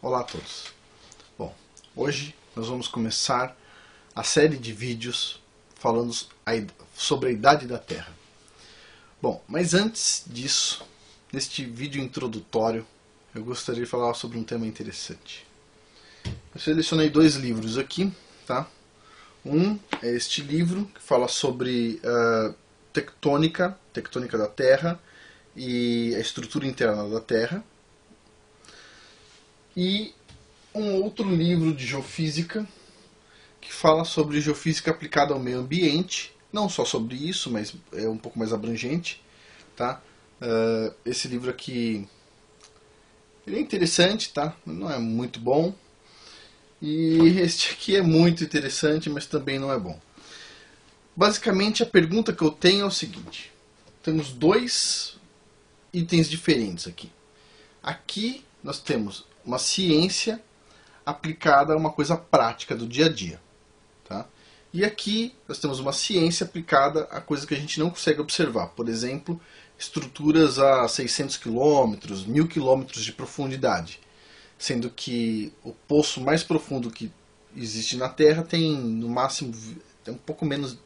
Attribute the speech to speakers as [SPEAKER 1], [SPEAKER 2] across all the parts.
[SPEAKER 1] Olá a todos. Bom, hoje nós vamos começar a série de vídeos falando sobre a idade da Terra. Bom, mas antes disso, neste vídeo introdutório, eu gostaria de falar sobre um tema interessante. Eu selecionei dois livros aqui, tá? Um é este livro que fala sobre tectônica da Terra e a estrutura interna da Terra. E um outro livro de geofísica que fala sobre geofísica aplicada ao meio ambiente, não só sobre isso, mas é um pouco mais abrangente, tá? Esse livro aqui ele é interessante, tá? Não é muito bom. E este aqui é muito interessante, mas também não é bom. Basicamente a pergunta que eu tenho é o seguinte: temos dois itens diferentes aqui. Aqui nós temos uma ciência aplicada a uma coisa prática do dia a dia, tá? E aqui nós temos uma ciência aplicada a coisa que a gente não consegue observar. Por exemplo, estruturas a 600 km, 1000 km de profundidade. Sendo que o poço mais profundo que existe na Terra tem no máximo um pouco menos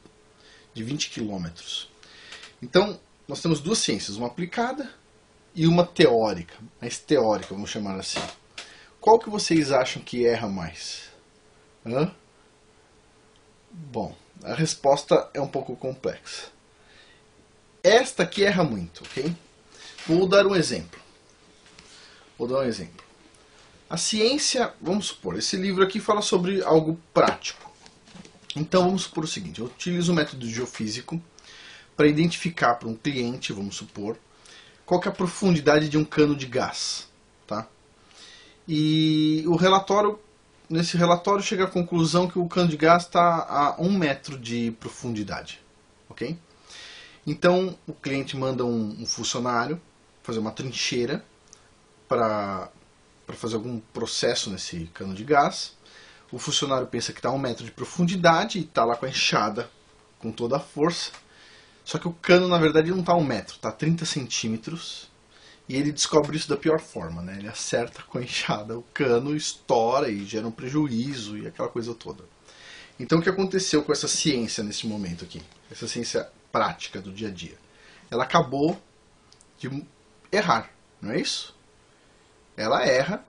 [SPEAKER 1] de 20 km. Então nós temos duas ciências, uma aplicada e uma teórica, mais teórica, vamos chamar assim. Qual que vocês acham que erra mais? Bom, a resposta é um pouco complexa. Esta aqui erra muito, ok? Vou dar um exemplo. A ciência, vamos supor, esse livro aqui fala sobre algo prático. Então vamos supor o seguinte: eu utilizo o método geofísico para identificar para um cliente, vamos supor, qual que é a profundidade de um cano de gás, tá? E nesse relatório chega à conclusão que o cano de gás está a 1 metro de profundidade, ok? Então o cliente manda um funcionário fazer uma trincheira para fazer algum processo nesse cano de gás. O funcionário pensa que está a 1 metro de profundidade e está lá com a enxada com toda a força. Só que o cano na verdade não está a 1 metro, está a 30 centímetros. E ele descobre isso da pior forma, né? Ele acerta com a enxada o cano, estoura e gera um prejuízo e aquela coisa toda. Então o que aconteceu com essa ciência nesse momento aqui? Essa ciência prática do dia a dia? Ela acabou de errar, não é isso? Ela erra.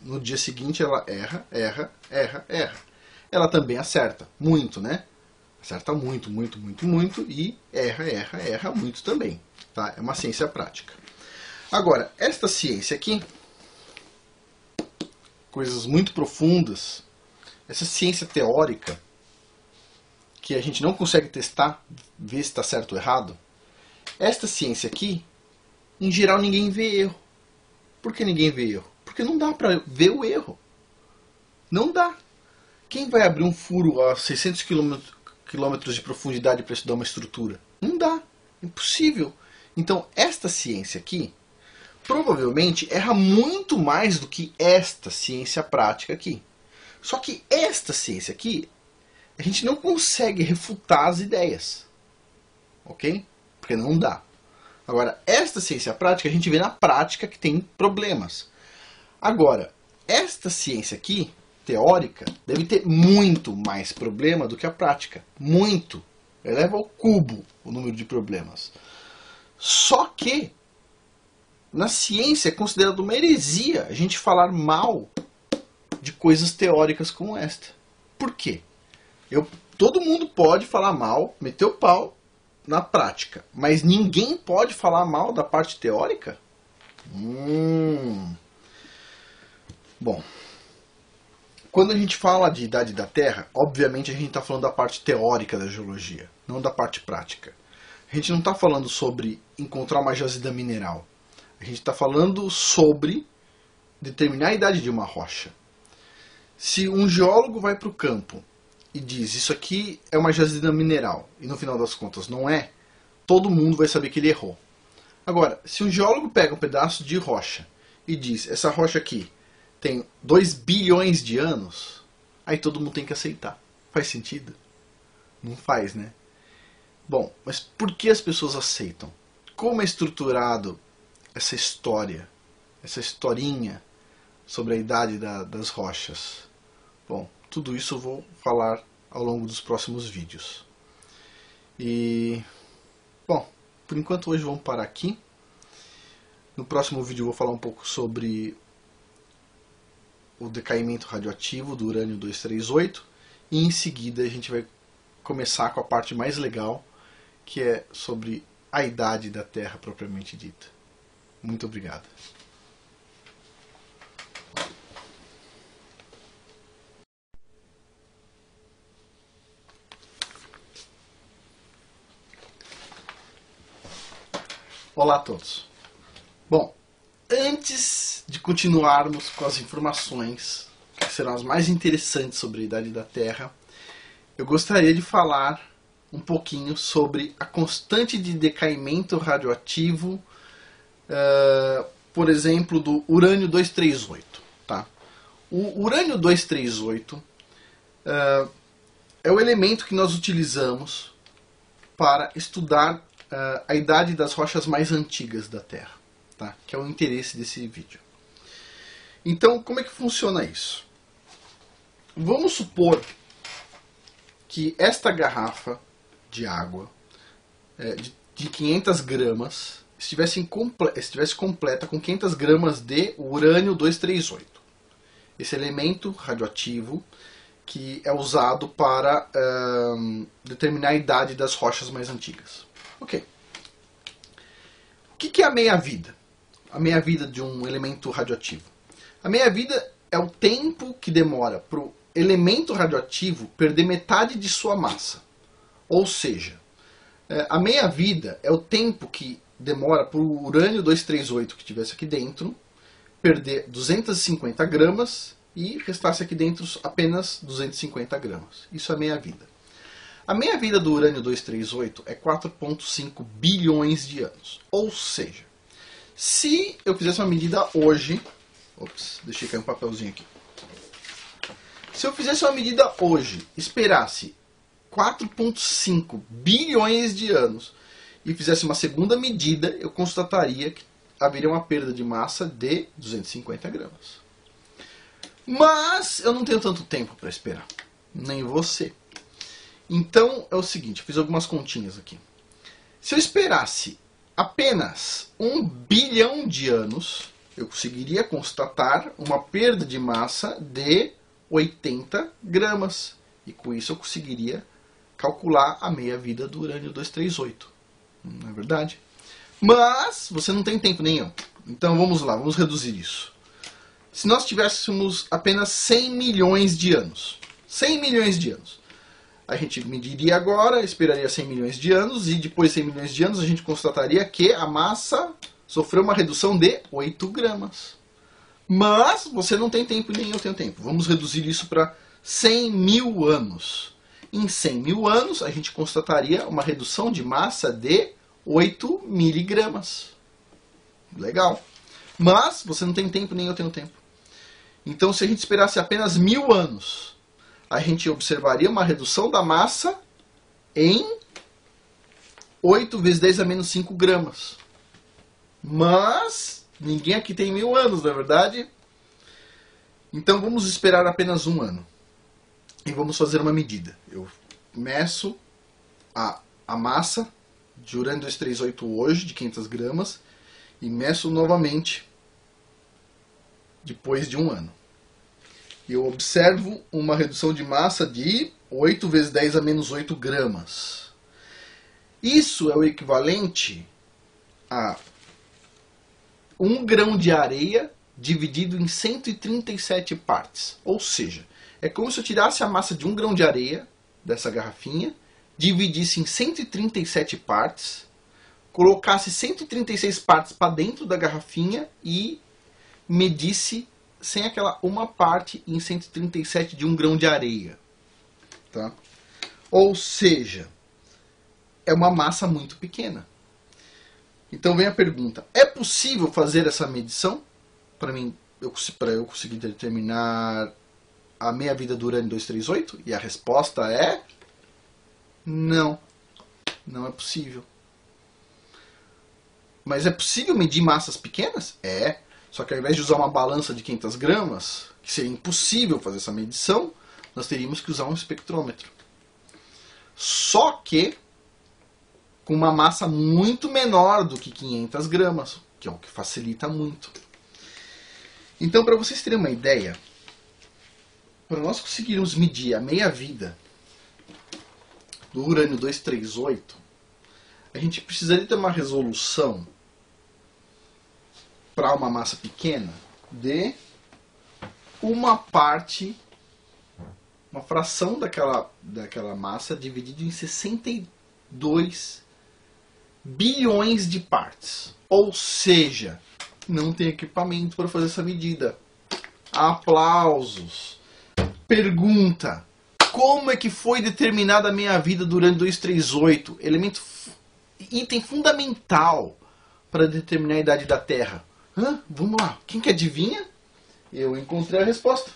[SPEAKER 1] No dia seguinte ela erra. Ela também acerta muito, né? Acerta muito e erra muito também, tá? É uma ciência prática. Agora, esta ciência aqui, coisas muito profundas, essa ciência teórica, que a gente não consegue testar, ver se está certo ou errado, esta ciência aqui, em geral ninguém vê erro. Por que ninguém vê erro? Porque não dá para ver o erro. Não dá. Quem vai abrir um furo a 600 quilômetros de profundidade para estudar uma estrutura? Não dá. Impossível. Então esta ciência aqui provavelmente erra muito mais do que esta ciência prática aqui. Só que esta ciência aqui, a gente não consegue refutar as ideias. Ok? Porque não dá. Agora, esta ciência prática, a gente vê na prática que tem problemas. Agora, esta ciência aqui, teórica, deve ter muito mais problema do que a prática. Muito. Eleva ao cubo o número de problemas. Só que, na ciência é considerado uma heresia a gente falar mal de coisas teóricas como esta. Por quê? Todo mundo pode falar mal, meter o pau na prática, mas ninguém pode falar mal da parte teórica? Bom, quando a gente fala de idade da Terra, obviamente a gente está falando da parte teórica da geologia, não da parte prática. A gente não está falando sobre encontrar uma jazida mineral. A gente está falando sobre determinar a idade de uma rocha. Se um geólogo vai para o campo e diz, isso aqui é uma jazida mineral, e no final das contas não é, todo mundo vai saber que ele errou. Agora, se um geólogo pega um pedaço de rocha e diz, essa rocha aqui tem 2 bilhões de anos, aí todo mundo tem que aceitar. Faz sentido? Não faz, né? Bom, mas por que as pessoas aceitam? Como é estruturado essa história, essa historinha sobre a idade das rochas? Bom, tudo isso eu vou falar ao longo dos próximos vídeos. E, bom, por enquanto hoje vamos parar aqui. No próximo vídeo eu vou falar um pouco sobre o decaimento radioativo do urânio 238 e em seguida a gente vai começar com a parte mais legal, que é sobre a idade da Terra propriamente dita. Muito obrigado. Olá a todos. Bom, antes de continuarmos com as informações que serão as mais interessantes sobre a idade da Terra, eu gostaria de falar um pouquinho sobre a constante de decaimento radioativo, por exemplo, do urânio 238. Tá? O urânio 238 é o elemento que nós utilizamos para estudar a idade das rochas mais antigas da Terra, tá? Que é o interesse desse vídeo. Então, como é que funciona isso? Vamos supor que esta garrafa de água de 500 gramas estivesse completa com 500 gramas de urânio 238. Esse elemento radioativo que é usado para determinar a idade das rochas mais antigas. Ok. O que é a meia-vida? A meia-vida de um elemento radioativo. A meia-vida é o tempo que demora para o elemento radioativo perder metade de sua massa. Ou seja, a meia-vida é o tempo que demora para o urânio 238 que estivesse aqui dentro perder 250 gramas e restasse aqui dentro apenas 250 gramas. Isso é meia-vida. A meia-vida do urânio 238 é 4,5 bilhões de anos. Ou seja, se eu fizesse uma medida hoje... Ops, deixei cair um papelzinho aqui. Se eu fizesse uma medida hoje, esperasse 4,5 bilhões de anos e fizesse uma segunda medida, eu constataria que haveria uma perda de massa de 250 gramas. Mas eu não tenho tanto tempo para esperar. Nem você. Então é o seguinte, eu fiz algumas continhas aqui. Se eu esperasse apenas 1 bilhão de anos, eu conseguiria constatar uma perda de massa de 80 gramas. E com isso eu conseguiria calcular a meia-vida do urânio 238. Não é verdade? Mas você não tem tempo nenhum. Então vamos lá, vamos reduzir isso. Se nós tivéssemos apenas 100 milhões de anos. 100 milhões de anos. A gente mediria agora, esperaria 100 milhões de anos, e depois de 100 milhões de anos a gente constataria que a massa sofreu uma redução de 8 gramas. Mas você não tem tempo, nem eu tenho tempo. Vamos reduzir isso para 100 mil anos. Em 100 mil anos a gente constataria uma redução de massa de 8 miligramas. Legal. Mas você não tem tempo, nem eu tenho tempo. Então se a gente esperasse apenas 1000 anos... a gente observaria uma redução da massa em 8 vezes 10 a menos 5 gramas. Mas ninguém aqui tem 1000 anos, não é verdade? Então vamos esperar apenas 1 ano. E vamos fazer uma medida. Eu meço a massa de urânio 238 hoje, de 500 gramas, e meço novamente depois de 1 ano. Eu observo uma redução de massa de 8 vezes 10 a menos 8 gramas. Isso é o equivalente a 1 grão de areia dividido em 137 partes. Ou seja, é como se eu tirasse a massa de 1 grão de areia dessa garrafinha, dividisse em 137 partes, colocasse 136 partes para dentro da garrafinha e medisse sem aquela uma parte em 137 de 1 grão de areia. Tá? Ou seja, é uma massa muito pequena. Então vem a pergunta, é possível fazer essa medição? Para eu conseguir determinar a meia-vida do urânio 238? E a resposta é... não. Não é possível. Mas é possível medir massas pequenas? É. Só que ao invés de usar uma balança de 500 gramas, que seria impossível fazer essa medição, nós teríamos que usar um espectrômetro. Só que com uma massa muito menor do que 500 gramas, que é o que facilita muito. Então, para vocês terem uma ideia, para nós conseguirmos medir a meia-vida do urânio 238, a gente precisaria ter uma resolução para uma massa pequena de uma fração daquela massa dividida em 62 bilhões de partes. Ou seja, não tem equipamento para fazer essa medida. Aplausos. Pergunta: como é que foi determinada a meia-vida do urânio 238? Item fundamental para determinar a idade da Terra. Vamos lá, quem que adivinha? Eu encontrei a resposta.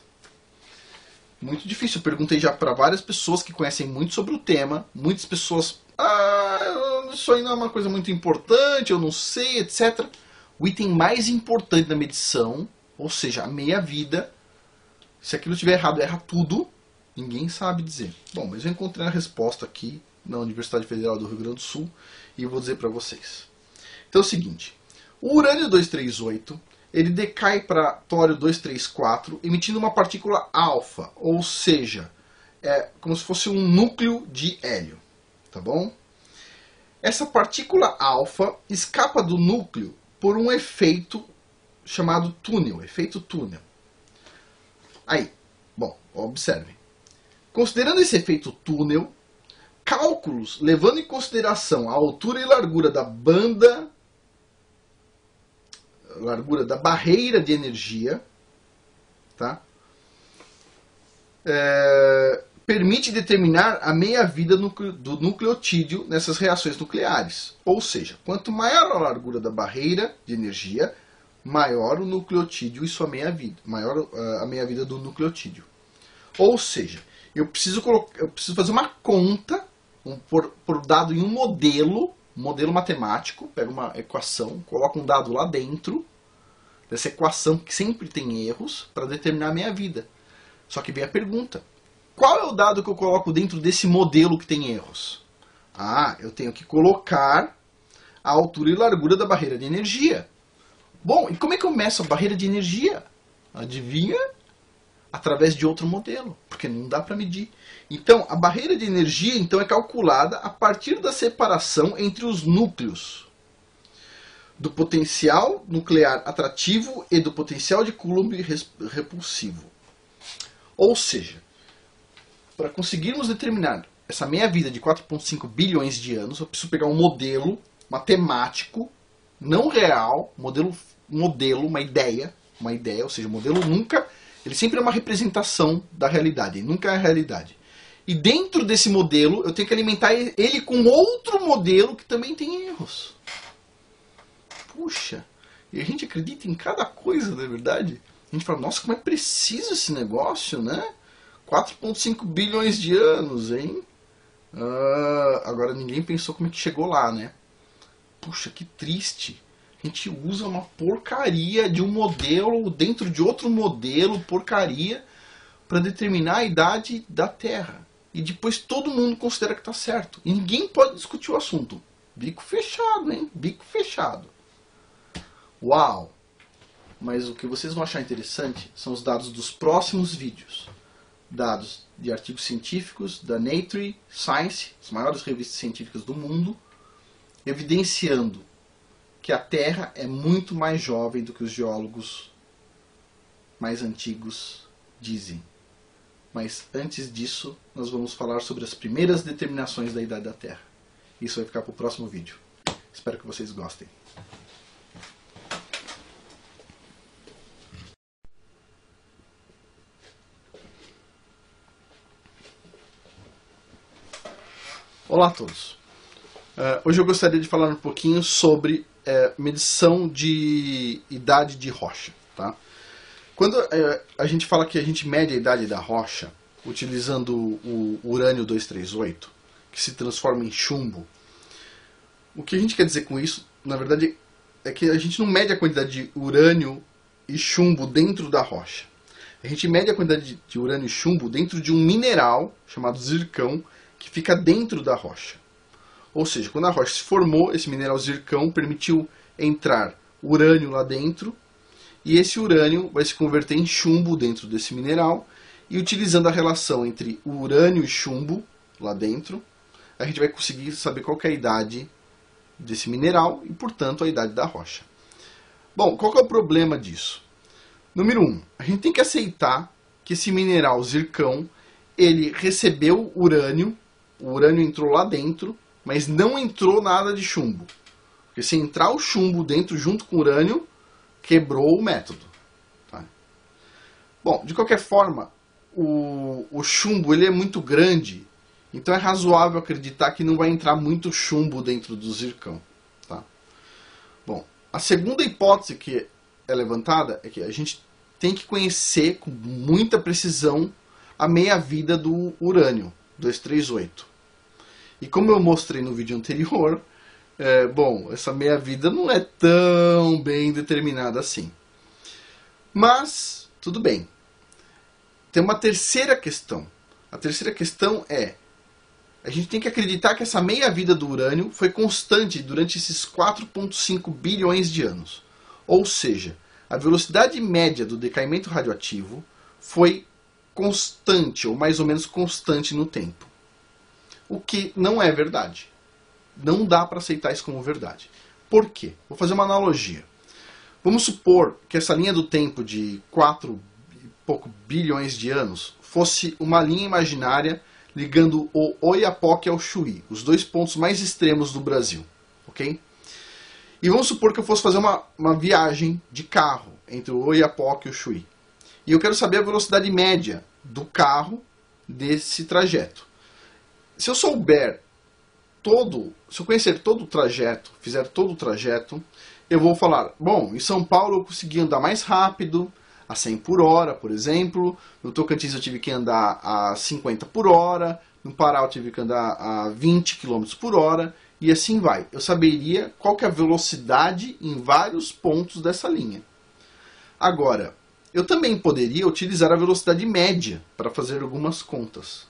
[SPEAKER 1] Muito difícil, eu perguntei já para várias pessoas que conhecem muito sobre o tema. Muitas pessoas, isso aí não é uma coisa muito importante, eu não sei, etc. O item mais importante da medição, ou seja, a meia-vida, se aquilo estiver errado, erra tudo, ninguém sabe dizer. Bom, mas eu encontrei a resposta aqui na Universidade Federal do Rio Grande do Sul e eu vou dizer para vocês. Então é o seguinte, o urânio 238, ele decai para tório 234, emitindo uma partícula alfa, ou seja, é como se fosse um núcleo de hélio, tá bom? Essa partícula alfa escapa do núcleo por um efeito chamado túnel, efeito túnel. Aí, bom, observem. Considerando esse efeito túnel, cálculos levando em consideração a altura e largura da barreira de energia, tá? Permite determinar a meia-vida do nucleotídeo nessas reações nucleares. Ou seja, quanto maior a largura da barreira de energia, maior o nucleotídeo e sua meia-vida, maior a meia-vida do nucleotídeo. Ou seja, eu preciso fazer uma conta, por dado em um modelo matemático, pego uma equação, coloco um dado lá dentro dessa equação que sempre tem erros para determinar a meia-vida. Só que vem a pergunta: qual é o dado que eu coloco dentro desse modelo que tem erros? Eu tenho que colocar a altura e largura da barreira de energia. Bom, e como é que eu meço a barreira de energia? Adivinha? Através de outro modelo, porque não dá para medir. Então, a barreira de energia é calculada a partir da separação entre os núcleos do potencial nuclear atrativo e do potencial de Coulomb repulsivo. Ou seja, para conseguirmos determinar essa meia-vida de 4,5 bilhões de anos, eu preciso pegar um modelo matemático, não real, modelo, uma ideia, ou seja, o modelo ele sempre é uma representação da realidade, ele nunca é a realidade. E dentro desse modelo, eu tenho que alimentar ele com outro modelo que também tem erros. Puxa, e a gente acredita em cada coisa, não é verdade? A gente fala, nossa, como é preciso esse negócio, né? 4,5 bilhões de anos, hein? Agora ninguém pensou como é que chegou lá, né? Puxa, que triste. A gente usa uma porcaria de um modelo dentro de outro modelo, porcaria, para determinar a idade da Terra. E depois todo mundo considera que está certo. E ninguém pode discutir o assunto. Bico fechado, hein? Bico fechado. Uau! Mas o que vocês vão achar interessante são os dados dos próximos vídeos. Dados de artigos científicos da Nature, Science, as maiores revistas científicas do mundo, evidenciando que a Terra é muito mais jovem do que os geólogos mais antigos dizem. Mas antes disso, nós vamos falar sobre as primeiras determinações da idade da Terra. Isso vai ficar para o próximo vídeo. Espero que vocês gostem. Olá a todos. Hoje eu gostaria de falar um pouquinho sobre medição de idade de rocha. Tá? Quando a gente fala que a gente mede a idade da rocha utilizando o urânio 238, que se transforma em chumbo, o que a gente quer dizer com isso, na verdade, é que a gente não mede a quantidade de urânio e chumbo dentro da rocha. A gente mede a quantidade de urânio e chumbo dentro de um mineral chamado zircão que fica dentro da rocha. Ou seja, quando a rocha se formou, esse mineral zircão permitiu entrar urânio lá dentro, e esse urânio vai se converter em chumbo dentro desse mineral, e utilizando a relação entre o urânio e chumbo lá dentro, a gente vai conseguir saber qual que é a idade desse mineral e, portanto, a idade da rocha. Bom, qual que é o problema disso? Número 1, a gente tem que aceitar que esse mineral zircão, ele recebeu urânio, o urânio entrou lá dentro, mas não entrou nada de chumbo. Porque se entrar o chumbo dentro junto com o urânio, quebrou o método. Tá? Bom, de qualquer forma, o chumbo ele é muito grande, então é razoável acreditar que não vai entrar muito chumbo dentro do zircão. Tá? Bom, a segunda hipótese que é levantada é que a gente tem que conhecer com muita precisão a meia-vida do urânio 238. E como eu mostrei no vídeo anterior, bom, essa meia-vida não é tão bem determinada assim. Mas, tudo bem. Tem uma terceira questão. A terceira questão é: a gente tem que acreditar que essa meia-vida do urânio foi constante durante esses 4,5 bilhões de anos. Ou seja, a velocidade média do decaimento radioativo foi constante, ou mais ou menos constante no tempo. O que não é verdade. Não dá para aceitar isso como verdade. Por quê? Vou fazer uma analogia. Vamos supor que essa linha do tempo de 4 e pouco bilhões de anos fosse uma linha imaginária ligando o Oiapoque ao Chuí, os dois pontos mais extremos do Brasil. Ok? E vamos supor que eu fosse fazer uma viagem de carro entre o Oiapoque e o Chuí. E eu quero saber a velocidade média do carro desse trajeto. Se eu souber se eu conhecer todo o trajeto, fizer todo o trajeto, eu vou falar, bom, em São Paulo eu consegui andar mais rápido, a 100 por hora, por exemplo. No Tocantins eu tive que andar a 50 por hora, no Pará eu tive que andar a 20 km por hora, e assim vai. Eu saberia qual que é a velocidade em vários pontos dessa linha. Agora, eu também poderia utilizar a velocidade média para fazer algumas contas.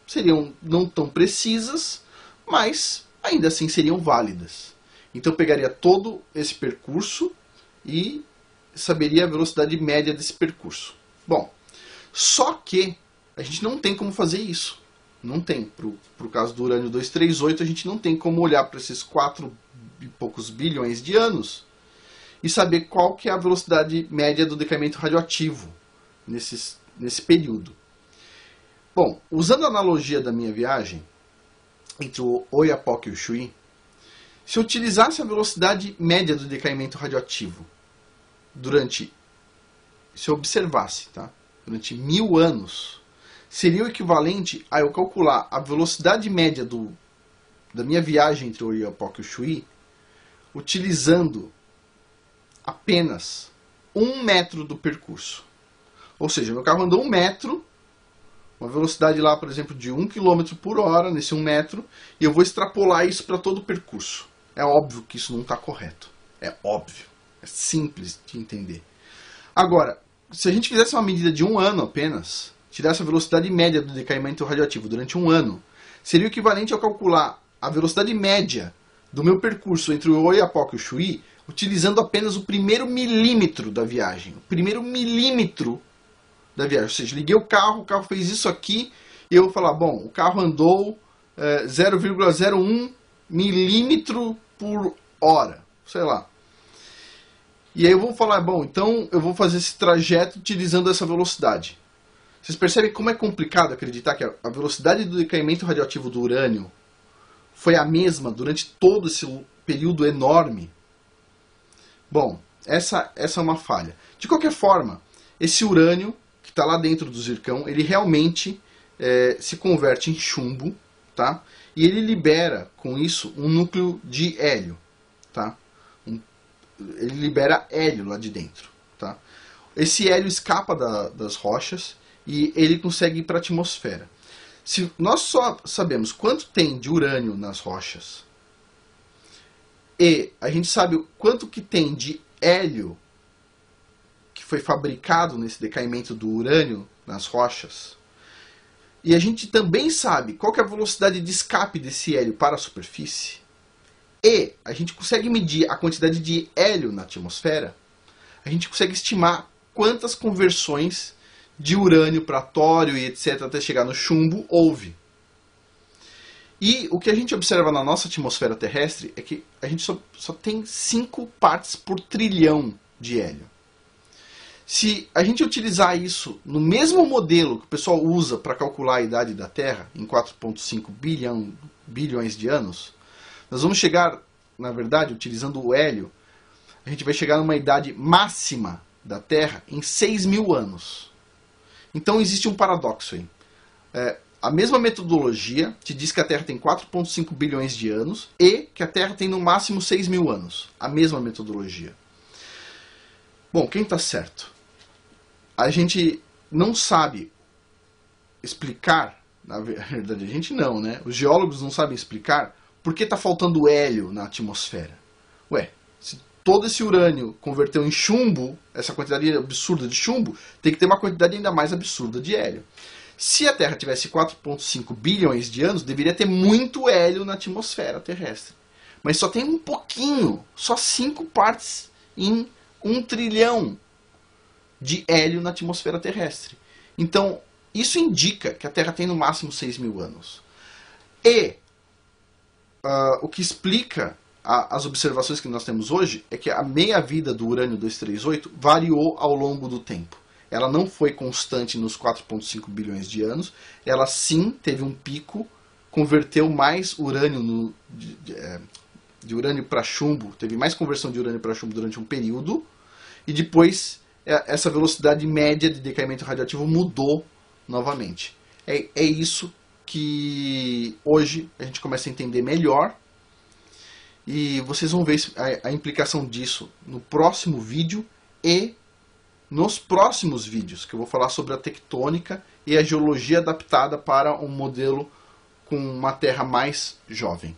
[SPEAKER 1] Seriam não tão precisas, mas ainda assim seriam válidas. Então eu pegaria todo esse percurso e saberia a velocidade média desse percurso. Bom, só que a gente não tem como fazer isso. Não tem. Pro caso do urânio 238, a gente não tem como olhar para esses 4 e poucos bilhões de anos e saber qual que é a velocidade média do decaimento radioativo nesse período. Bom, usando a analogia da minha viagem entre o Oiapoque e o Chuí, se eu utilizasse a velocidade média do decaimento radioativo se eu observasse, tá, durante 1000 anos, seria o equivalente a eu calcular a velocidade média da minha viagem entre o Oiapoque e o Chuí, utilizando apenas 1 metro do percurso. Ou seja, meu carro andou 1 metro, uma velocidade lá, por exemplo, de 1 km por hora, nesse 1 metro, e eu vou extrapolar isso para todo o percurso. É óbvio que isso não está correto. É óbvio. É simples de entender. Agora, se a gente fizesse uma medida de 1 ano apenas, tirasse a velocidade média do decaimento radioativo durante 1 ano, seria o equivalente a calcular a velocidade média do meu percurso entre o Oiapoque e o Chuí, utilizando apenas o primeiro milímetro da viagem. O primeiro milímetro da viagem. Ou seja, liguei o carro fez isso aqui, e eu vou falar, bom, o carro andou 0,01 milímetro por hora, sei lá. E aí eu vou falar, bom, então eu vou fazer esse trajeto utilizando essa velocidade. Vocês percebem como é complicado acreditar que a velocidade do decaimento radioativo do urânio foi a mesma durante todo esse período enorme? Bom, essa é uma falha. De qualquer forma, esse urânio que está lá dentro do zircão, ele realmente se converte em chumbo, tá? E ele libera, com isso, um núcleo de hélio, tá? Ele libera hélio lá de dentro, tá? Esse hélio escapa das rochas e ele consegue ir para a atmosfera. Se nós só sabemos quanto tem de urânio nas rochas, E a gente sabe o quanto que tem de hélio que foi fabricado nesse decaimento do urânio nas rochas. E a gente também sabe qual que é a velocidade de escape desse hélio para a superfície. E a gente consegue medir a quantidade de hélio na atmosfera. A gente consegue estimar quantas conversões de urânio para tório e etc. até chegar no chumbo houve. E o que a gente observa na nossa atmosfera terrestre é que a gente só tem 5 partes por trilhão de hélio. Se a gente utilizar isso no mesmo modelo que o pessoal usa para calcular a idade da Terra, em 4,5 bilhões de anos, nós vamos chegar, na verdade, utilizando o hélio, a gente vai chegar numa idade máxima da Terra em 6.000 anos. Então existe um paradoxo aí. A mesma metodologia te diz que a Terra tem 4,5 bilhões de anos e que a Terra tem no máximo 6.000 anos. A mesma metodologia. Bom, quem está certo? A gente não sabe explicar, na verdade a gente não, né? Os geólogos não sabem explicar por que está faltando hélio na atmosfera. Ué, se todo esse urânio converteu em chumbo, essa quantidade absurda de chumbo, tem que ter uma quantidade ainda mais absurda de hélio. Se a Terra tivesse 4,5 bilhões de anos, deveria ter muito hélio na atmosfera terrestre. Mas só tem um pouquinho, só 5 partes em 1 trilhão de hélio na atmosfera terrestre. Então, isso indica que a Terra tem no máximo 6.000 anos. E o que explica as observações que nós temos hoje é que a meia-vida do urânio 238 variou ao longo do tempo. Ela não foi constante nos 4,5 bilhões de anos. Ela sim teve um pico, converteu mais urânio de urânio para chumbo, teve mais conversão de urânio para chumbo durante um período, e depois essa velocidade média de decaimento radioativo mudou novamente. É isso que hoje a gente começa a entender melhor, e vocês vão ver a implicação disso no próximo vídeo e nos próximos vídeos, que eu vou falar sobre a tectônica e a geologia adaptada para um modelo com uma Terra mais jovem.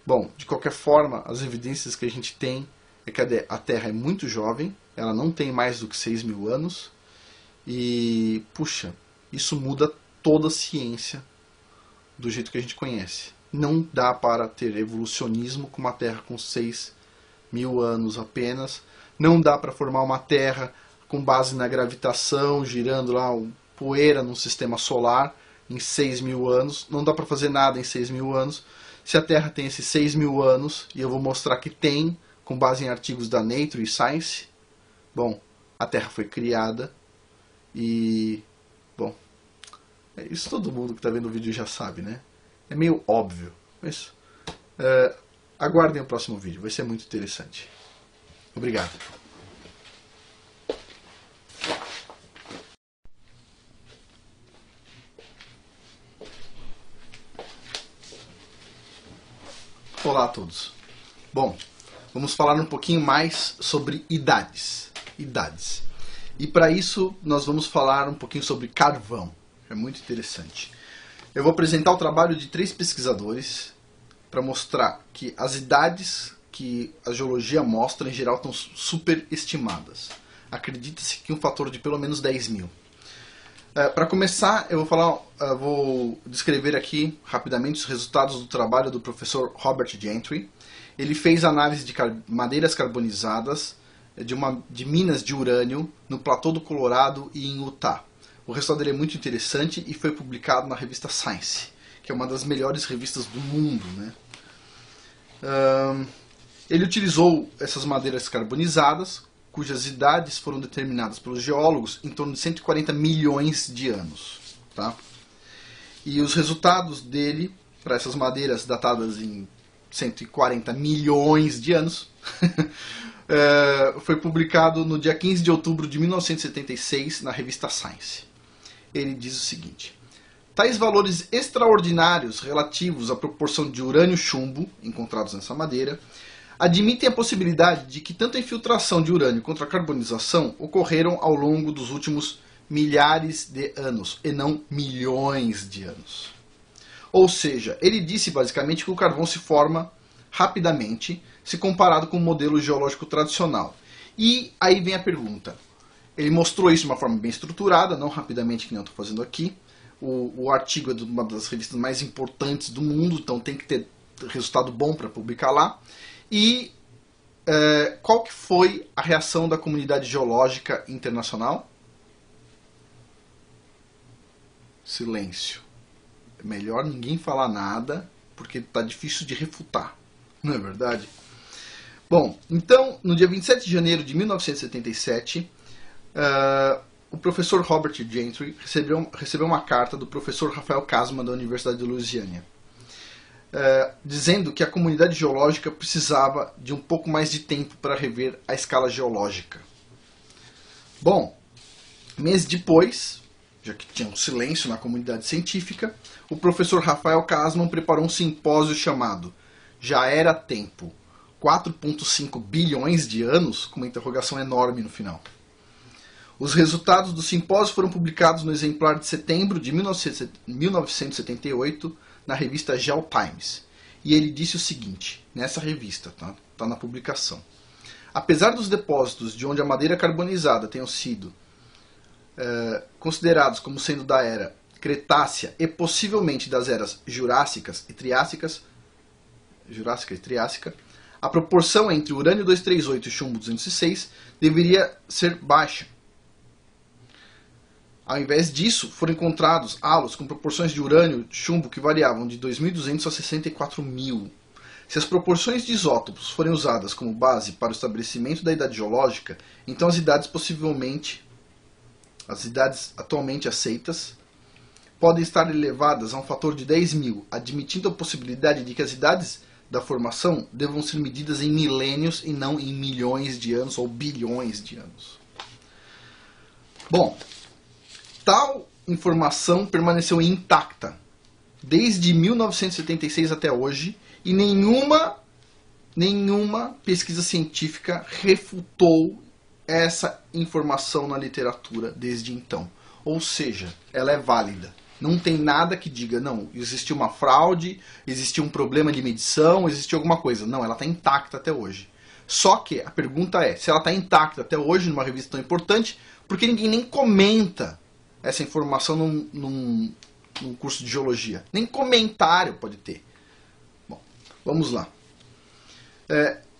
[SPEAKER 1] Bom, de qualquer forma, as evidências que a gente tem é que a Terra é muito jovem, ela não tem mais do que 6.000 anos, e, puxa, isso muda toda a ciência do jeito que a gente conhece. Não dá para ter evolucionismo com uma Terra com 6.000 anos apenas, não dá para formar uma Terra com base na gravitação, girando lá poeira num sistema solar em 6.000 anos, não dá para fazer nada em 6.000 anos. Se a Terra tem esses 6.000 anos, e eu vou mostrar que tem, com base em artigos da Nature e Science, bom, a Terra foi criada e, bom, isso todo mundo que está vendo o vídeo já sabe, né? É meio óbvio, mas aguardem o próximo vídeo, vai ser muito interessante. Obrigado. Olá a todos. Bom, vamos falar um pouquinho mais sobre idades. E para isso nós vamos falar um pouquinho sobre carvão. É muito interessante. Eu vou apresentar o trabalho de 3 pesquisadores para mostrar que as idades que a geologia mostra em geral estão superestimadas. Acredita-se que um fator de pelo menos 10.000. Para começar, eu vou descrever aqui rapidamente os resultados do trabalho do professor Robert Gentry. Ele fez análise de madeiras carbonizadas de minas de urânio no Platô do Colorado e em Utah. O resultado dele é muito interessante e foi publicado na revista Science, que é uma das melhores revistas do mundo, né? Ele utilizou essas madeiras carbonizadas, cujas idades foram determinadas pelos geólogos em torno de 140 milhões de anos. Tá? E os resultados dele, para essas madeiras datadas em 140 milhões de anos, foi publicado no dia 15 de outubro de 1976 na revista Science. Ele diz o seguinte: tais valores extraordinários relativos à proporção de urânio-chumbo encontrados nessa madeira admitem a possibilidade de que tanto a infiltração de urânio quanto a carbonização ocorreram ao longo dos últimos milhares de anos, e não milhões de anos. Ou seja, ele disse basicamente que o carvão se forma rapidamente se comparado com o modelo geológico tradicional. E aí vem a pergunta. Ele mostrou isso de uma forma bem estruturada, não rapidamente que nem eu estou fazendo aqui. O artigo é de uma das revistas mais importantes do mundo, então tem que ter resultado bom para publicar lá. E qual que foi a reação da comunidade geológica internacional? Silêncio. É melhor ninguém falar nada, porque está difícil de refutar, não é verdade? Bom, então, no dia 27 de janeiro de 1977, o professor Robert Gentry recebeu uma carta do professor Rafael Kasman da Universidade de Louisiana, dizendo que a comunidade geológica precisava de um pouco mais de tempo para rever a escala geológica. Bom, meses depois, já que tinha um silêncio na comunidade científica, o professor Rafael Kasman preparou um simpósio chamado Já Era Tempo, 4,5 bilhões de anos, com uma interrogação enorme no final. Os resultados do simpósio foram publicados no exemplar de setembro de 1978 na revista GeoTimes. E ele disse o seguinte, nessa revista, tá na publicação. Apesar dos depósitos de onde a madeira carbonizada tenham sido considerados como sendo da era Cretácea e possivelmente das eras Jurássica e Triássica, a proporção entre urânio 238 e chumbo 206 deveria ser baixa. Ao invés disso, foram encontrados halos com proporções de urânio e chumbo que variavam de 2.200 a 64.000. Se as proporções de isótopos forem usadas como base para o estabelecimento da idade geológica, então as idades atualmente aceitas podem estar elevadas a um fator de 10.000, admitindo a possibilidade de que as idades da formação devam ser medidas em milênios e não em milhões de anos ou bilhões de anos. Bom, tal informação permaneceu intacta desde 1976 até hoje e nenhuma pesquisa científica refutou essa informação na literatura desde então. Ou seja, ela é válida. Não tem nada que diga, não, existiu uma fraude, existiu um problema de medição, existiu alguma coisa. Não, ela está intacta até hoje. Só que a pergunta é, se ela está intacta até hoje numa revista tão importante, por que ninguém nem comenta essa informação num curso de geologia? Nem comentário pode ter. Bom, vamos lá.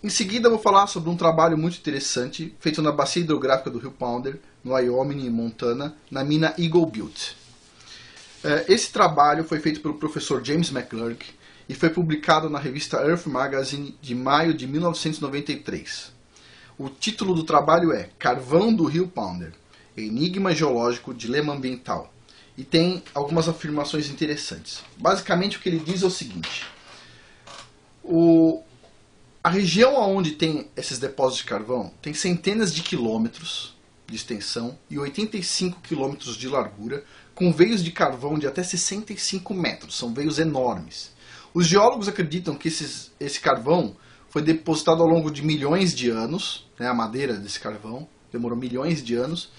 [SPEAKER 1] Em seguida eu vou falar sobre um trabalho muito interessante feito na bacia hidrográfica do rio Powder, no Wyoming e Montana, na mina Eagle Butte. Esse trabalho foi feito pelo professor James McClurg e foi publicado na revista Earth Magazine de maio de 1993. O título do trabalho é Carvão do Rio Powder, Enigma Geológico, Dilema Ambiental. E tem algumas afirmações interessantes. Basicamente o que ele diz é o seguinte. A região onde tem esses depósitos de carvão tem centenas de quilômetros de extensão e 85 quilômetros de largura, com veios de carvão de até 65 metros. São veios enormes. Os geólogos acreditam que esse carvão foi depositado ao longo de milhões de anos, né, a madeira desse carvão demorou milhões de anos,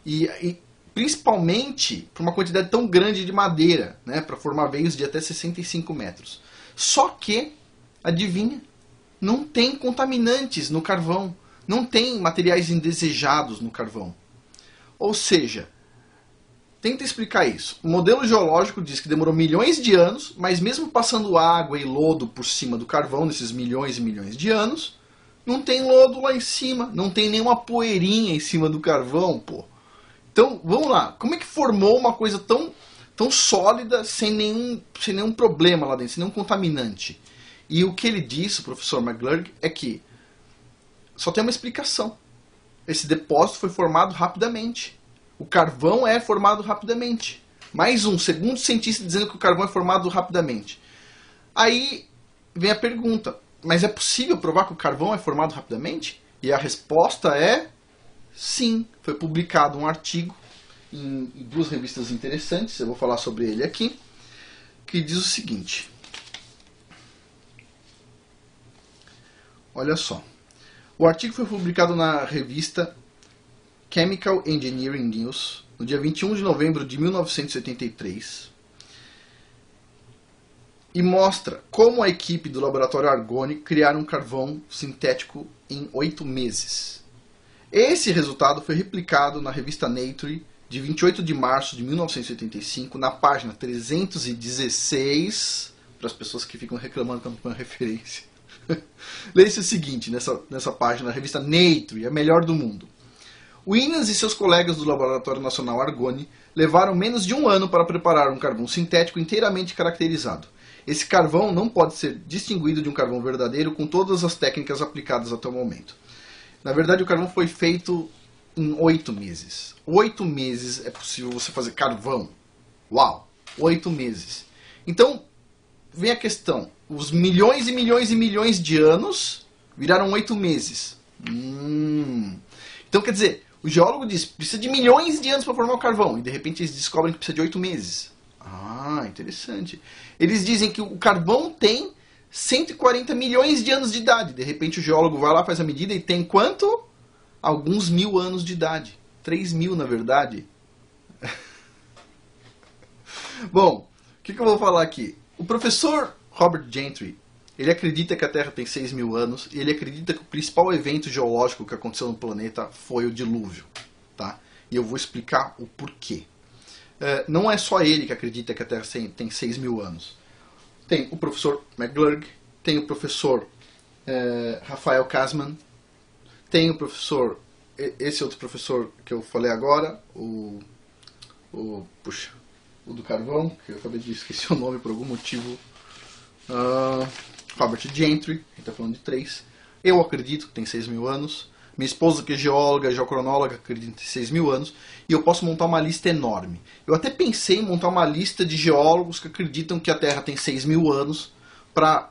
[SPEAKER 1] e principalmente por uma quantidade tão grande de madeira, né, para formar veios de até 65 metros. Só que, adivinha, não tem contaminantes no carvão, não tem materiais indesejados no carvão. Ou seja, tenta explicar isso. O modelo geológico diz que demorou milhões de anos, mas mesmo passando água e lodo por cima do carvão, nesses milhões e milhões de anos, não tem lodo lá em cima, não tem nenhuma poeirinha em cima do carvão, pô. Então, vamos lá. Como é que formou uma coisa tão sólida, sem nenhum problema lá dentro, sem nenhum contaminante? E o que ele disse, o professor McClurg, é que só tem uma explicação. Esse depósito foi formado rapidamente. O carvão é formado rapidamente. Mais um, segundo cientista dizendo que o carvão é formado rapidamente. Aí vem a pergunta, mas é possível provar que o carvão é formado rapidamente? E a resposta é sim. Foi publicado um artigo em duas revistas interessantes, eu vou falar sobre ele aqui, que diz o seguinte. Olha só. O artigo foi publicado na revista Chemical Engineering News, no dia 21 de novembro de 1983. e mostra como a equipe do laboratório Argonne criaram um carvão sintético em 8 meses. Esse resultado foi replicado na revista Nature de 28 de março de 1985, na página 316, para as pessoas que ficam reclamando que eu não ponho referência. Leia-se o seguinte, nessa página, na revista Nature, a melhor do mundo. Williams e seus colegas do Laboratório Nacional Argonne levaram menos de um ano para preparar um carvão sintético inteiramente caracterizado. Esse carvão não pode ser distinguido de um carvão verdadeiro com todas as técnicas aplicadas até o momento. Na verdade, o carvão foi feito em 8 meses. 8 meses é possível você fazer carvão. Uau! 8 meses. Então, vem a questão. Os milhões e milhões e milhões de anos viraram 8 meses. Então, quer dizer, o geólogo diz que precisa de milhões de anos para formar o carvão. E, de repente, eles descobrem que precisa de 8 meses. Ah, interessante. Eles dizem que o carvão tem 140 milhões de anos de idade. De repente, o geólogo vai lá, faz a medida e tem quanto? Alguns mil anos de idade. 3.000, na verdade. Bom, o que eu vou falar aqui? O professor Robert Gentry, ele acredita que a Terra tem 6.000 anos e ele acredita que o principal evento geológico que aconteceu no planeta foi o dilúvio. Tá? E eu vou explicar o porquê. Não é só ele que acredita que a Terra tem 6.000 anos. Tem o professor McGlurk, tem o professor Rafael Kasman, tem o professor, esse outro professor que eu falei agora, o do carvão, que eu acabei de esquecer o nome por algum motivo, Robert Gentry, a gente está falando de 3. Eu acredito que tem 6.000 anos. Minha esposa, que é geóloga, geocronóloga, acredita que tem 6.000 anos. E eu posso montar uma lista enorme. Eu até pensei em montar uma lista de geólogos que acreditam que a Terra tem 6.000 anos para,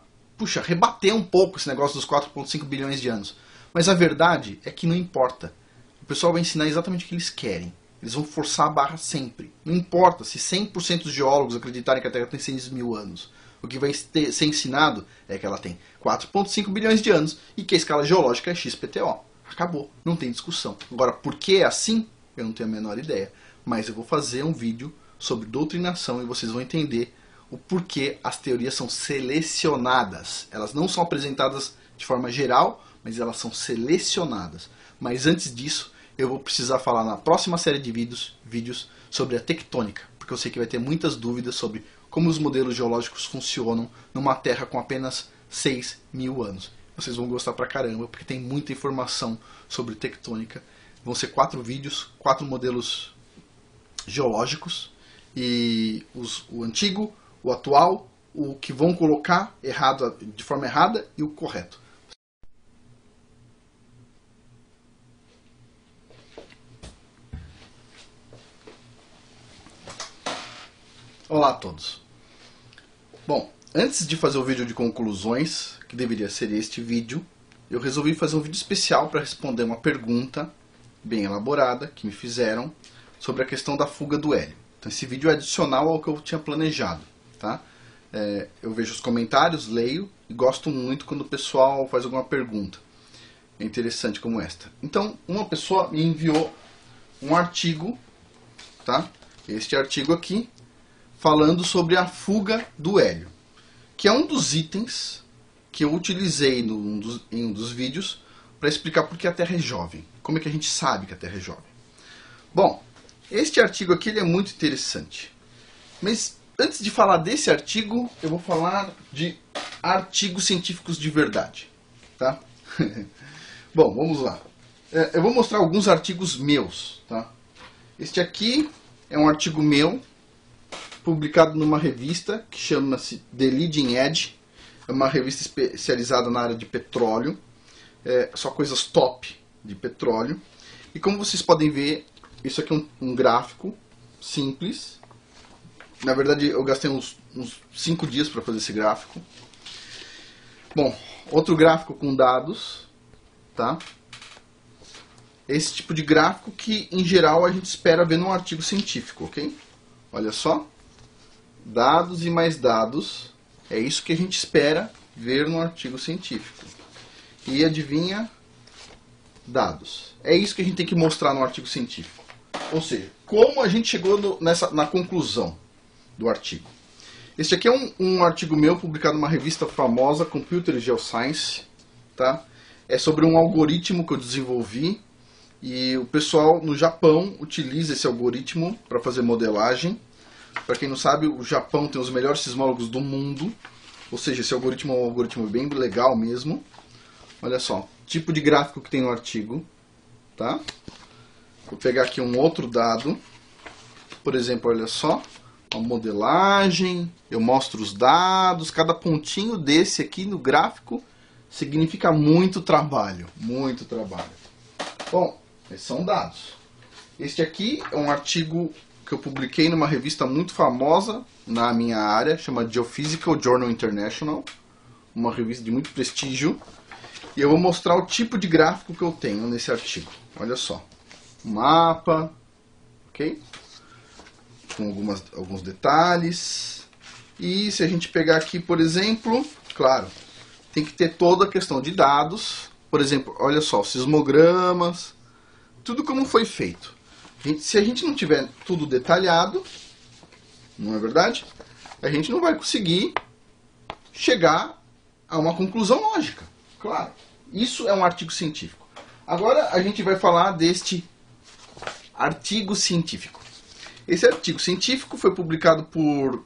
[SPEAKER 1] rebater um pouco esse negócio dos 4,5 bilhões de anos. Mas a verdade é que não importa. O pessoal vai ensinar exatamente o que eles querem. Eles vão forçar a barra sempre. Não importa se 100% dos geólogos acreditarem que a Terra tem 6.000 anos. O que vai ser ensinado é que ela tem 4,5 bilhões de anos e que a escala geológica é XPTO. Acabou, não tem discussão. Agora, por que é assim? Eu não tenho a menor ideia. Mas eu vou fazer um vídeo sobre doutrinação e vocês vão entender o porquê as teorias são selecionadas. Elas não são apresentadas de forma geral, mas elas são selecionadas. Mas antes disso, eu vou precisar falar na próxima série de vídeos sobre a tectônica, porque eu sei que vai ter muitas dúvidas sobre como os modelos geológicos funcionam numa Terra com apenas 6.000 anos. Vocês vão gostar pra caramba, porque tem muita informação sobre tectônica. Vão ser 4 vídeos, 4 modelos geológicos, e o antigo, o atual, o que vão colocar errado, de forma errada, e o correto. Olá a todos. Bom, antes de fazer o vídeo de conclusões, que deveria ser este vídeo, eu resolvi fazer um vídeo especial para responder uma pergunta bem elaborada que me fizeram sobre a questão da fuga do hélio. Então esse vídeo é adicional ao que eu tinha planejado. Tá? Eu vejo os comentários, leio e gosto muito quando o pessoal faz alguma pergunta. É interessante como esta. Então uma pessoa me enviou um artigo, tá? Este artigo aqui, falando sobre a fuga do hélio, que é um dos itens que eu utilizei em um dos vídeos para explicar por que a Terra é jovem. Como é que a gente sabe que a Terra é jovem? Bom, este artigo aqui ele é muito interessante. Mas antes de falar desse artigo, eu vou falar de artigos científicos de verdade. Tá? Bom, vamos lá. Eu vou mostrar alguns artigos meus. Tá? Este aqui é um artigo meu, publicado numa revista que chama-se The Leading Edge. É uma revista especializada na área de petróleo. Só coisas top de petróleo. E como vocês podem ver, isso aqui é um gráfico simples. Na verdade, eu gastei uns 5 dias para fazer esse gráfico. Bom, outro gráfico com dados. Tá? Esse tipo de gráfico que, em geral, a gente espera ver num artigo científico, ok? Olha só. Dados e mais dados. É isso que a gente espera ver no artigo científico. E adivinha? Dados. É isso que a gente tem que mostrar no artigo científico. Ou seja, como a gente chegou na conclusão do artigo. Este aqui é um artigo meu publicado numa revista famosa, Computer Geoscience, tá? É sobre um algoritmo que eu desenvolvi e o pessoal no Japão utiliza esse algoritmo para fazer modelagem. Para quem não sabe, o Japão tem os melhores sismólogos do mundo, ou seja, esse algoritmo é um algoritmo bem legal mesmo. Olha só, tipo de gráfico que tem no artigo, tá? Vou pegar aqui um outro dado, por exemplo, olha só. A modelagem, eu mostro os dados, cada pontinho desse aqui no gráfico significa muito trabalho, muito trabalho. Bom, esses são dados. Este aqui é um artigo que eu publiquei numa revista muito famosa na minha área, chama Geophysical Journal International, uma revista de muito prestígio, e eu vou mostrar o tipo de gráfico que eu tenho nesse artigo. Olha só, mapa, ok? Com alguns detalhes. E se a gente pegar aqui, por exemplo, claro, tem que ter toda a questão de dados. Por exemplo, olha só, sismogramas, tudo como foi feito. Se a gente não tiver tudo detalhado, não é verdade? A gente não vai conseguir chegar a uma conclusão lógica. Claro, isso é um artigo científico. Agora a gente vai falar deste artigo científico. Esse artigo científico foi publicado por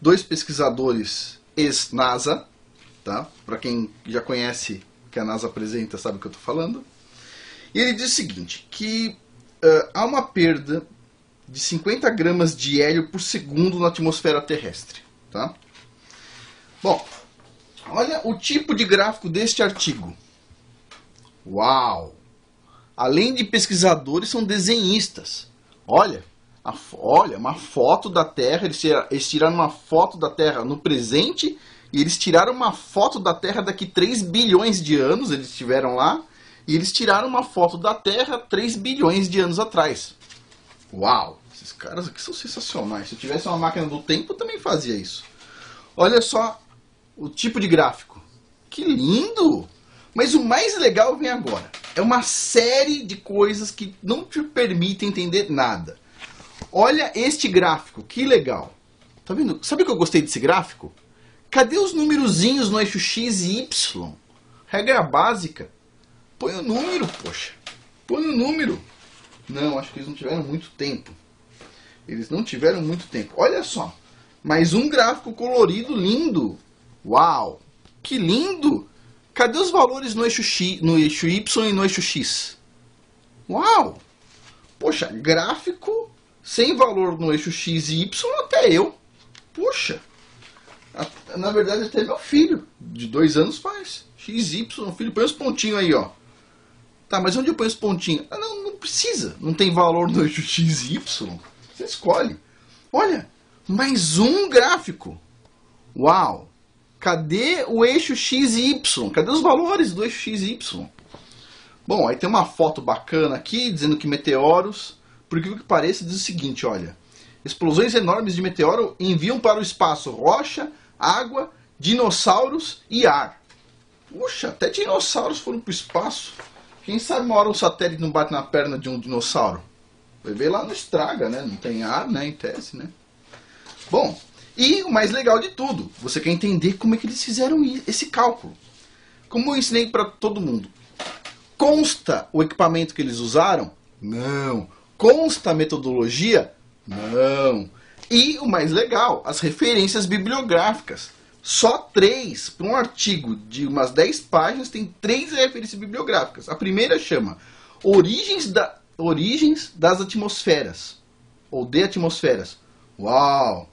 [SPEAKER 1] dois pesquisadores ex-NASA, tá? Para quem já conhece o que a NASA apresenta, sabe o que eu estou falando. E ele diz o seguinte, que há uma perda de 50 gramas de hélio por segundo na atmosfera terrestre, tá? Bom, olha o tipo de gráfico deste artigo. Uau! Além de pesquisadores, são desenhistas. Olha, olha, uma foto da Terra. Eles tiraram uma foto da Terra no presente e eles tiraram uma foto da Terra daqui 3 bilhões de anos. Eles estiveram lá e eles tiraram uma foto da Terra 3 bilhões de anos atrás. Uau! Esses caras aqui são sensacionais. Se eu tivesse uma máquina do tempo, eu também fazia isso. Olha só o tipo de gráfico. Que lindo! Mas o mais legal vem agora. É uma série de coisas que não te permitem entender nada. Olha este gráfico, que legal. Tá vendo? Sabe o que eu gostei desse gráfico? Cadê os numerozinhos no eixo X e Y? Regra básica. Põe o número, poxa. Põe o número. Não, acho que eles não tiveram muito tempo. Eles não tiveram muito tempo. Olha só. Mais um gráfico colorido lindo. Uau. Que lindo. Cadê os valores no eixo X, no eixo Y e no eixo X? Uau! Poxa, gráfico sem valor no eixo X e Y até eu. Poxa! Na verdade até meu filho, de 2 anos faz. X, Y, filho, põe os pontinhos aí, ó. Tá, mas onde eu ponho os pontinhos? Ah, não precisa. Não tem valor no eixo X e Y. Você escolhe. Olha, mais um gráfico. Uau! Cadê o eixo X e Y? Cadê os valores do eixo X e Y? Bom, aí tem uma foto bacana aqui, dizendo que meteoros, por que pareça, diz o seguinte, olha. Explosões enormes de meteoro enviam para o espaço rocha, água, dinossauros e ar. Puxa, até dinossauros foram para o espaço. Quem sabe uma hora um satélite não bate na perna de um dinossauro? Vai ver lá, não estraga, né? Não tem ar, né? Em tese, né? Bom... E o mais legal de tudo, você quer entender como é que eles fizeram esse cálculo. Como eu ensinei para todo mundo. Consta o equipamento que eles usaram? Não. Consta a metodologia? Não. E o mais legal, as referências bibliográficas. Só 3. Para um artigo de umas 10 páginas, tem 3 referências bibliográficas. A primeira chama Origens das Atmosferas. Ou de Atmosferas. Uau!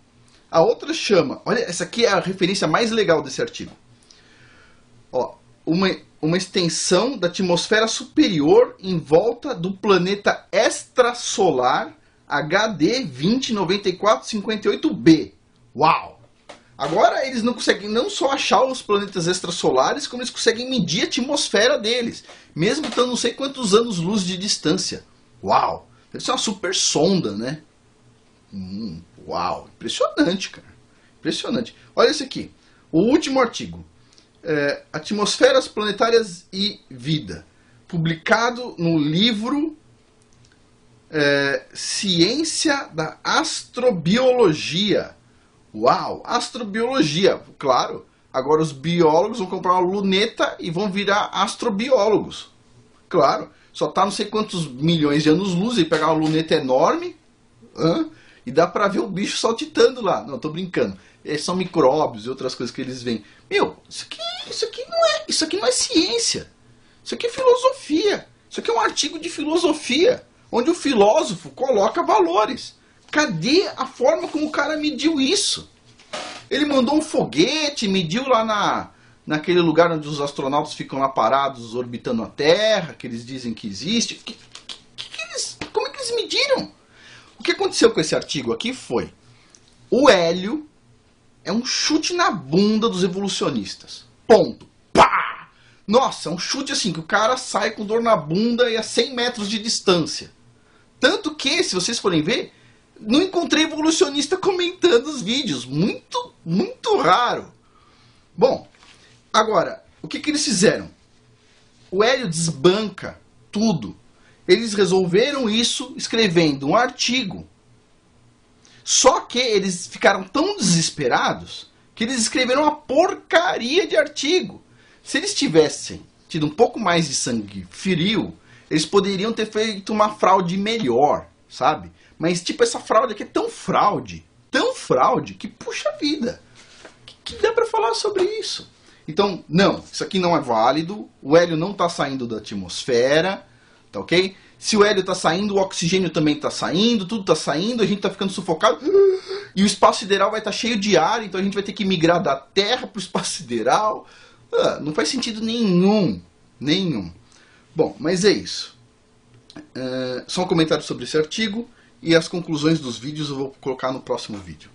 [SPEAKER 1] A outra chama, olha, essa aqui é a referência mais legal desse artigo. Ó, uma extensão da atmosfera superior em volta do planeta extrasolar HD 209458b. Uau! Agora eles não conseguem não só achar os planetas extrasolares, como eles conseguem medir a atmosfera deles, mesmo estando não sei quantos anos-luz de distância. Uau! Deve ser uma super sonda, né? Uau, impressionante, cara. Impressionante. Olha esse aqui. O último artigo. Atmosferas planetárias e vida. Publicado no livro ciência da astrobiologia. Uau, astrobiologia, claro. Agora os biólogos vão comprar uma luneta e vão virar astrobiólogos. Claro, só tá não sei quantos milhões de anos-luz e pegar uma luneta enorme e dá pra ver o bicho saltitando lá. Não, tô brincando. São micróbios e outras coisas que eles veem. Meu, isso aqui não é ciência. Isso aqui é filosofia. Isso aqui é um artigo de filosofia, onde o filósofo coloca valores. Cadê a forma como o cara mediu isso? Ele mandou um foguete, mediu lá naquele lugar onde os astronautas ficam lá parados, orbitando a Terra, que eles dizem que existe. Como é que eles mediram? O que aconteceu com esse artigo aqui foi: o hélio é um chute na bunda dos evolucionistas. Ponto. Pá! Nossa, é um chute assim, que o cara sai com dor na bunda e a 100 metros de distância. Tanto que, se vocês forem ver, não encontrei evolucionista comentando os vídeos. Muito, muito raro. Bom, agora, o que eles fizeram? O hélio desbanca tudo. Eles resolveram isso escrevendo um artigo. Só que eles ficaram tão desesperados que eles escreveram uma porcaria de artigo. Se eles tivessem tido um pouco mais de sangue frio, eles poderiam ter feito uma fraude melhor, sabe? Mas tipo, essa fraude aqui é tão fraude, que puxa vida. Que dá pra falar sobre isso? Então, não, isso aqui não é válido. O hélio não está saindo da atmosfera, tá ok? Se o hélio está saindo, o oxigênio também está saindo, tudo está saindo, a gente está ficando sufocado. E o espaço sideral vai estar cheio de ar, então a gente vai ter que migrar da Terra para o espaço sideral. Não faz sentido nenhum. Bom, mas é isso. Só um comentário sobre esse artigo e as conclusões dos vídeos eu vou colocar no próximo vídeo.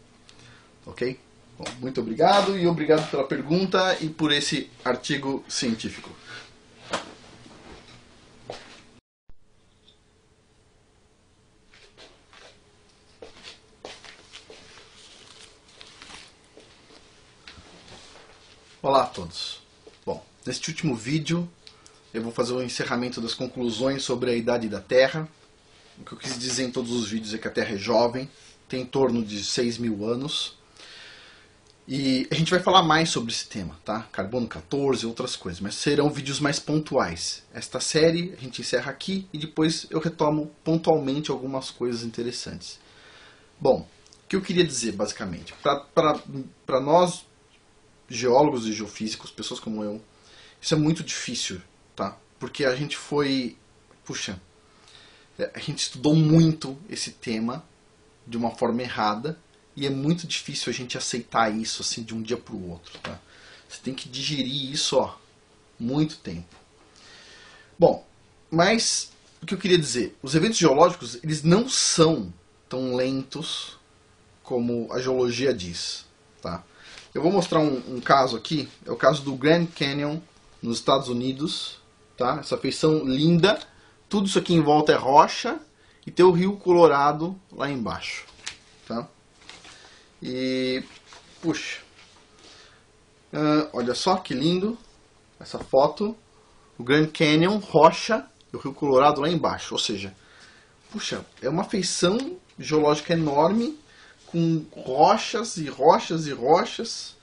[SPEAKER 1] Ok? Bom, muito obrigado e obrigado pela pergunta e por esse artigo científico. Olá a todos. Bom, neste último vídeo eu vou fazer o encerramento das conclusões sobre a idade da Terra. O que eu quis dizer em todos os vídeos é que a Terra é jovem, tem em torno de 6.000 anos. E a gente vai falar mais sobre esse tema, tá? Carbono 14 e outras coisas, mas serão vídeos mais pontuais. Esta série a gente encerra aqui e depois eu retomo pontualmente algumas coisas interessantes. Bom, o que eu queria dizer basicamente? Para nós, geólogos e geofísicos, pessoas como eu, isso é muito difícil, tá? Porque a gente a gente estudou muito esse tema de uma forma errada e é muito difícil a gente aceitar isso assim de um dia para o outro, tá? Você tem que digerir isso, muito tempo. Bom, mas o que eu queria dizer, os eventos geológicos, eles não são tão lentos como a geologia diz, tá? Eu vou mostrar um caso aqui, é o caso do Grand Canyon nos Estados Unidos, tá? Essa feição linda, tudo isso aqui em volta é rocha e tem o Rio Colorado lá embaixo, tá? E, puxa, olha só que lindo essa foto, o Grand Canyon, rocha e o Rio Colorado lá embaixo, ou seja, puxa, é uma feição geológica enorme, com rochas e rochas e rochas,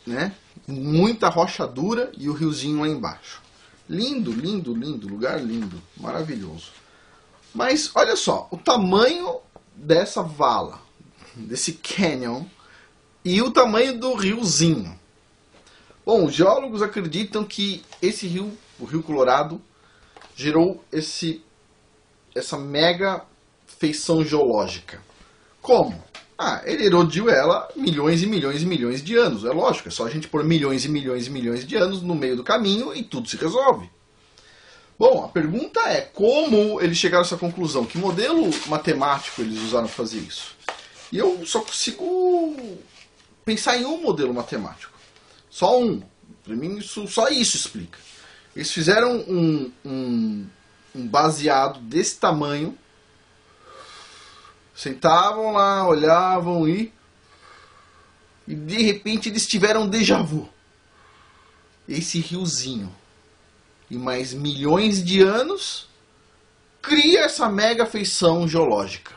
[SPEAKER 1] né? Muita rocha dura e o riozinho lá embaixo. Lindo, lindo, lindo, lugar lindo, maravilhoso. Mas olha só, o tamanho dessa vala, desse canyon, e o tamanho do riozinho. Bom, os geólogos acreditam que esse rio, o Rio Colorado, gerou essa mega feição geológica. Como? Ele erodiu ela milhões e milhões e milhões de anos. É lógico, é só a gente pôr milhões e milhões e milhões de anos no meio do caminho e tudo se resolve. Bom, a pergunta é como eles chegaram a essa conclusão? Que modelo matemático eles usaram para fazer isso? E eu só consigo pensar em um modelo matemático. Só um. Para mim, só isso explica. Eles fizeram um baseado desse tamanho, sentavam lá, olhavam e de repente eles tiveram um déjà vu. Esse riozinho, e mais milhões de anos, cria essa mega feição geológica.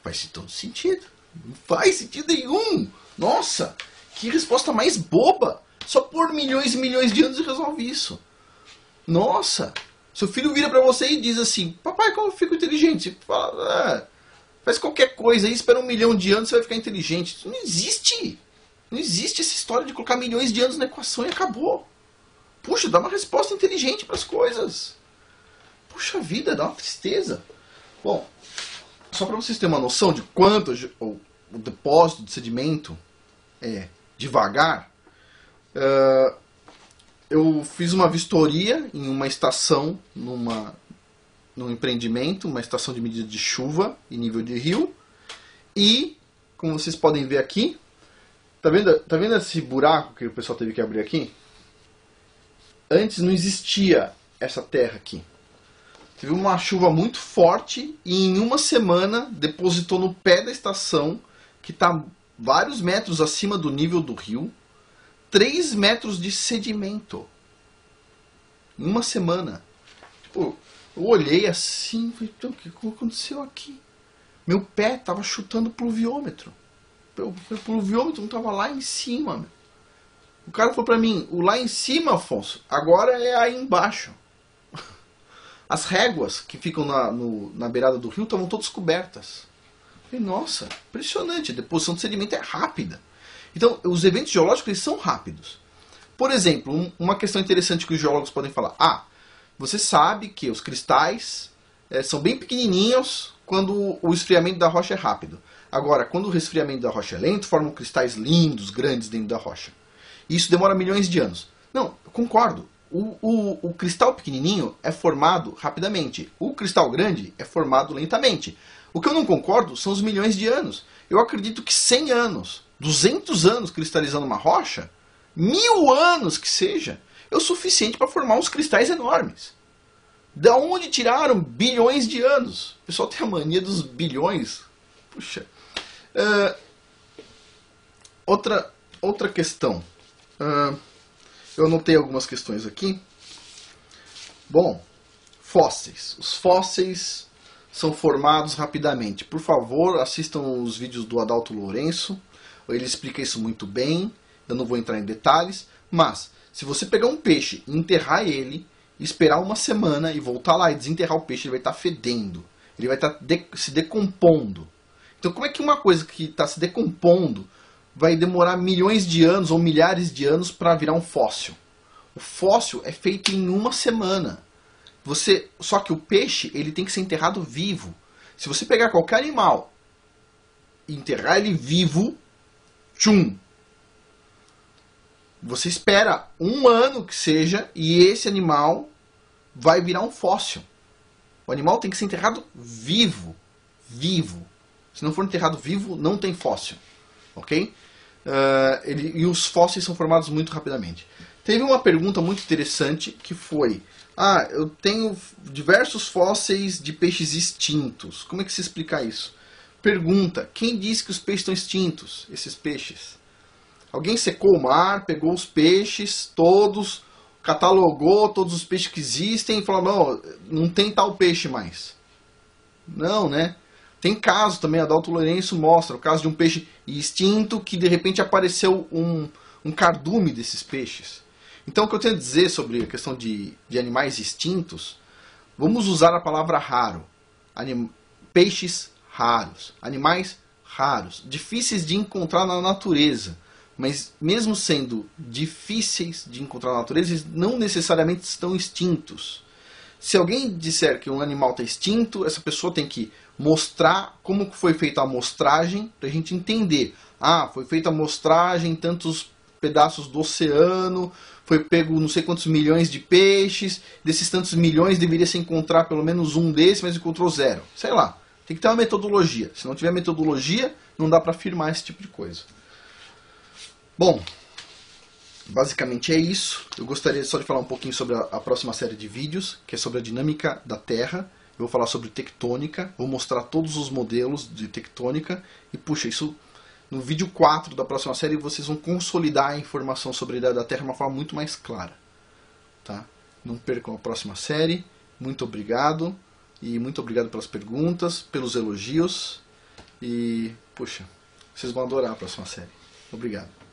[SPEAKER 1] Faz todo sentido. Não faz sentido nenhum. Nossa, que resposta mais boba. Só por milhões e milhões de anos e resolve isso. Nossa, seu filho vira pra você e diz assim: papai, como eu fico inteligente? Você fala, faz qualquer coisa aí, espera 1 milhão de anos, você vai ficar inteligente. Isso não existe. Não existe essa história de colocar milhões de anos na equação e acabou. Puxa, dá uma resposta inteligente para as coisas. Puxa vida, dá uma tristeza. Bom, só para vocês terem uma noção de quanto o depósito de sedimento é devagar, eu fiz uma vistoria em uma estação, num empreendimento, uma estação de medida de chuva e nível de rio. E, como vocês podem ver aqui, tá vendo esse buraco que o pessoal teve que abrir aqui? Antes não existia essa terra aqui. Teve uma chuva muito forte e em uma semana depositou no pé da estação, que está vários metros acima do nível do rio, 3 metros de sedimento. Em uma semana. Tipo, eu olhei assim e falei, o que aconteceu aqui? Meu pé estava chutando o pluviômetro. O pluviômetro não estava lá em cima, meu. O cara falou pra mim, o lá em cima, Afonso, agora é aí embaixo. As réguas que ficam na beirada do rio estavam todas cobertas. Eu falei, nossa, impressionante, a deposição de sedimento é rápida. Então, os eventos geológicos eles são rápidos. Por exemplo, uma questão interessante que os geólogos podem falar. Você sabe que os cristais são bem pequenininhos quando o esfriamento da rocha é rápido. Agora, quando o resfriamento da rocha é lento, formam cristais lindos, grandes dentro da rocha. Isso demora milhões de anos. Não, eu concordo. O cristal pequenininho é formado rapidamente. O cristal grande é formado lentamente. O que eu não concordo são os milhões de anos. Eu acredito que 100 anos, 200 anos cristalizando uma rocha, 1000 anos que seja, é o suficiente para formar uns cristais enormes. Da onde tiraram bilhões de anos? O pessoal tem a mania dos bilhões. Puxa. Outra questão. Eu anotei algumas questões aqui. Bom, fósseis. Os fósseis são formados rapidamente. Por favor, assistam os vídeos do Adalto Lourenço. Ele explica isso muito bem. Eu não vou entrar em detalhes. Mas, se você pegar um peixe e enterrar ele, esperar uma semana e voltar lá e desenterrar o peixe, ele vai estar fedendo. Ele vai estar se decompondo. Então, como é que uma coisa que está se decompondo vai demorar milhões de anos ou milhares de anos para virar um fóssil? O fóssil é feito em uma semana. Só que o peixe ele tem que ser enterrado vivo. Se você pegar qualquer animal e enterrar ele vivo, você espera 1 ano que seja e esse animal vai virar um fóssil. O animal tem que ser enterrado vivo. Vivo. Se não for enterrado vivo, não tem fóssil. Ok? E os fósseis são formados muito rapidamente. Teve uma pergunta muito interessante que foi: eu tenho diversos fósseis de peixes extintos. Como é que se explica isso? Pergunta: quem disse que os peixes estão extintos? Esses peixes. Alguém secou o mar, pegou os peixes todos, catalogou todos os peixes que existem e falou: não tem tal peixe mais. Não, né? Tem caso também, Adalto Lourenço mostra o caso de um peixe extinto que de repente apareceu um cardume desses peixes. Então o que eu tenho a dizer sobre a questão de animais extintos, vamos usar a palavra raro. Peixes raros, animais raros, difíceis de encontrar na natureza. Mas mesmo sendo difíceis de encontrar na natureza, eles não necessariamente estão extintos. Se alguém disser que um animal está extinto, essa pessoa tem que mostrar como foi feita a amostragem para a gente entender. Foi feita a amostragem em tantos pedaços do oceano, foi pego não sei quantos milhões de peixes, desses tantos milhões deveria se encontrar pelo menos um desses, mas encontrou 0. Sei lá, tem que ter uma metodologia. Se não tiver metodologia, não dá para afirmar esse tipo de coisa. Bom, basicamente é isso. Eu gostaria só de falar um pouquinho sobre a próxima série de vídeos, que é sobre a dinâmica da Terra. Eu vou falar sobre tectônica, vou mostrar todos os modelos de tectônica. E puxa, isso no vídeo 4 da próxima série vocês vão consolidar a informação sobre a ideia da Terra de uma forma muito mais clara. Tá? Não percam a próxima série Muito obrigado. E muito obrigado pelas perguntas, pelos elogios. E, puxa, vocês vão adorar a próxima série. Obrigado.